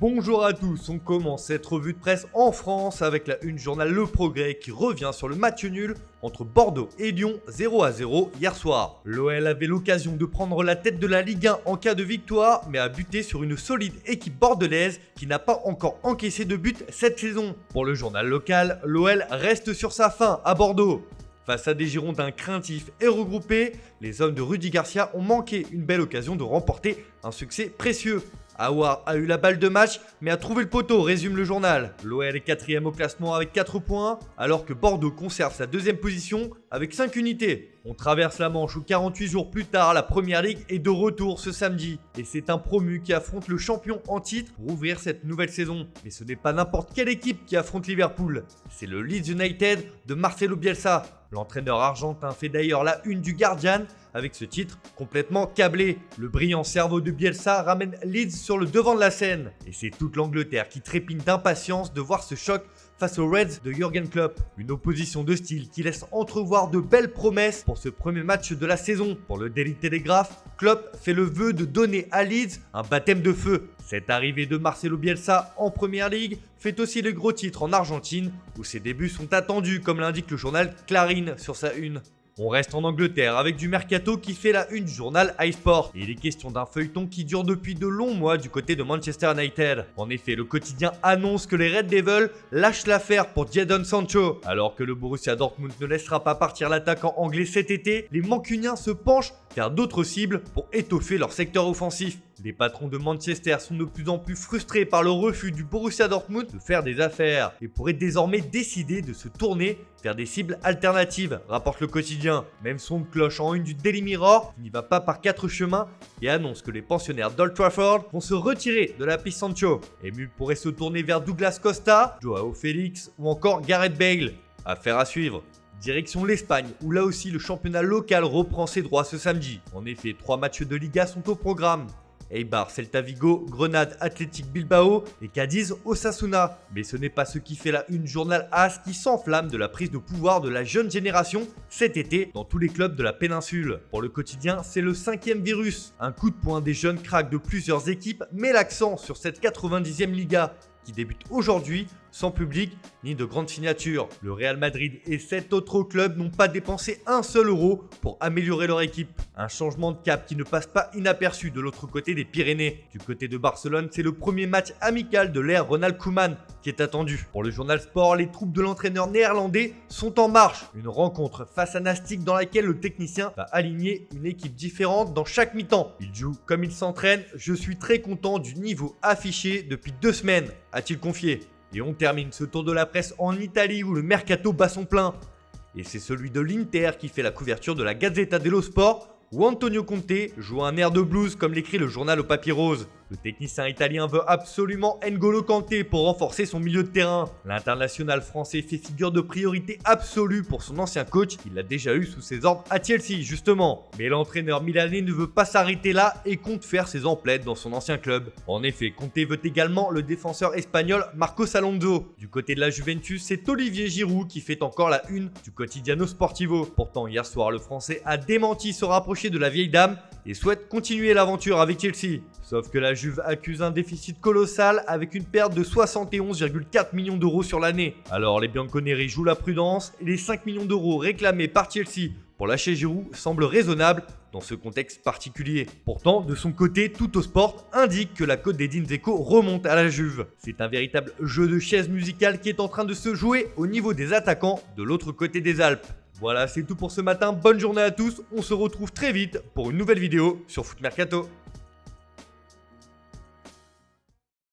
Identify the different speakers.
Speaker 1: Bonjour à tous, on commence cette revue de presse en France avec la une journal Le Progrès qui revient sur le match nul entre Bordeaux et Lyon 0-0 hier soir. L'OL avait l'occasion de prendre la tête de la Ligue 1 en cas de victoire, mais a buté sur une solide équipe bordelaise qui n'a pas encore encaissé de but cette saison. Pour le journal local, l'OL reste sur sa faim à Bordeaux. Face à des Girondins craintifs et regroupés, les hommes de Rudy Garcia ont manqué une belle occasion de remporter un succès précieux. Aouar a eu la balle de match, mais a trouvé le poteau, résume le journal. L'OL est 4ème au classement avec 4 points, alors que Bordeaux conserve sa 2ème position avec 5 unités. On traverse la Manche où 48 jours plus tard, la Première Ligue est de retour ce samedi. Et c'est un promu qui affronte le champion en titre pour ouvrir cette nouvelle saison. Mais ce n'est pas n'importe quelle équipe qui affronte Liverpool. C'est le Leeds United de Marcelo Bielsa. L'entraîneur argentin fait d'ailleurs la une du Guardian avec ce titre complètement câblé. Le brillant cerveau de Bielsa ramène Leeds sur le devant de la scène. Et c'est toute l'Angleterre qui trépigne d'impatience de voir ce choc face aux Reds de Jürgen Klopp. Une opposition de style qui laisse entrevoir de belles promesses pour ce premier match de la saison. Pour le Daily Telegraph, Klopp fait le vœu de donner à Leeds un baptême de feu. Cette arrivée de Marcelo Bielsa en Première Ligue fait aussi le gros titre en Argentine où ses débuts sont attendus comme l'indique le journal Clarín sur sa une. On reste en Angleterre avec du mercato qui fait la une du journal iSport. Et il est question d'un feuilleton qui dure depuis de longs mois du côté de Manchester United. En effet, le quotidien annonce que les Red Devils lâchent l'affaire pour Jadon Sancho. Alors que le Borussia Dortmund ne laissera pas partir l'attaquant anglais cet été, les Mancuniens se penchent vers d'autres cibles pour étoffer leur secteur offensif. Les patrons de Manchester sont de plus en plus frustrés par le refus du Borussia Dortmund de faire des affaires et pourraient désormais décider de se tourner vers des cibles alternatives, rapporte le quotidien. Même son de cloche en une du Daily Mirror n'y va pas par 4 chemins et annonce que les pensionnaires d'Old Trafford vont se retirer de la piste Sancho. Ému pourrait se tourner vers Douglas Costa, Joao Félix ou encore Gareth Bale. Affaire à suivre. Direction l'Espagne, où là aussi le championnat local reprend ses droits ce samedi. En effet, 3 matchs de Liga sont au programme. Eibar, Celta Vigo, Grenade, Athletic Bilbao et Cadiz, Osasuna. Mais ce n'est pas ce qui fait la une journal AS qui s'enflamme de la prise de pouvoir de la jeune génération cet été dans tous les clubs de la péninsule. Pour le quotidien, c'est le 5e virus. Un coup de poing des jeunes cracks de plusieurs équipes met l'accent sur cette 90e Liga qui débute aujourd'hui sans public ni de grandes signatures. Le Real Madrid et 7 autres clubs n'ont pas dépensé un seul euro pour améliorer leur équipe. Un changement de cap qui ne passe pas inaperçu de l'autre côté des Pyrénées. Du côté de Barcelone, c'est le premier match amical de l'ère Ronald Koeman qui est attendu. Pour le journal Sport, les troupes de l'entraîneur néerlandais sont en marche. Une rencontre face à Nastic dans laquelle le technicien va aligner une équipe différente dans chaque mi-temps. Il joue comme il s'entraîne. Je suis très content du niveau affiché depuis 2 semaines, a-t-il confié. Et on termine ce tour de la presse en Italie où le mercato bat son plein. Et c'est celui de l'Inter qui fait la couverture de la Gazzetta dello Sport où Antonio Conte joue un air de blues comme l'écrit le journal au papier rose. Le technicien italien veut absolument N'Golo Kanté pour renforcer son milieu de terrain. L'international français fait figure de priorité absolue pour son ancien coach. Il l'a déjà eu sous ses ordres à Chelsea justement. Mais l'entraîneur milanais ne veut pas s'arrêter là et compte faire ses emplettes dans son ancien club. En effet, Conte veut également le défenseur espagnol Marcos Alonso. Du côté de la Juventus, c'est Olivier Giroud qui fait encore la une du Quotidiano Sportivo. Pourtant, hier soir, le français a démenti se rapprocher de la vieille dame et souhaite continuer l'aventure avec Chelsea. Sauf que la Juve accuse un déficit colossal avec une perte de 71,4 millions d'euros sur l'année. Alors les Bianconeri jouent la prudence et les 5 millions d'euros réclamés par Chelsea pour lâcher Giroud semblent raisonnables dans ce contexte particulier. Pourtant, de son côté, Tuttosport indique que la cote des Dzeko remonte à la Juve. C'est un véritable jeu de chaises musicales qui est en train de se jouer au niveau des attaquants de l'autre côté des Alpes. Voilà, c'est tout pour ce matin. Bonne journée à tous. On se retrouve très vite pour une nouvelle vidéo sur Foot Mercato.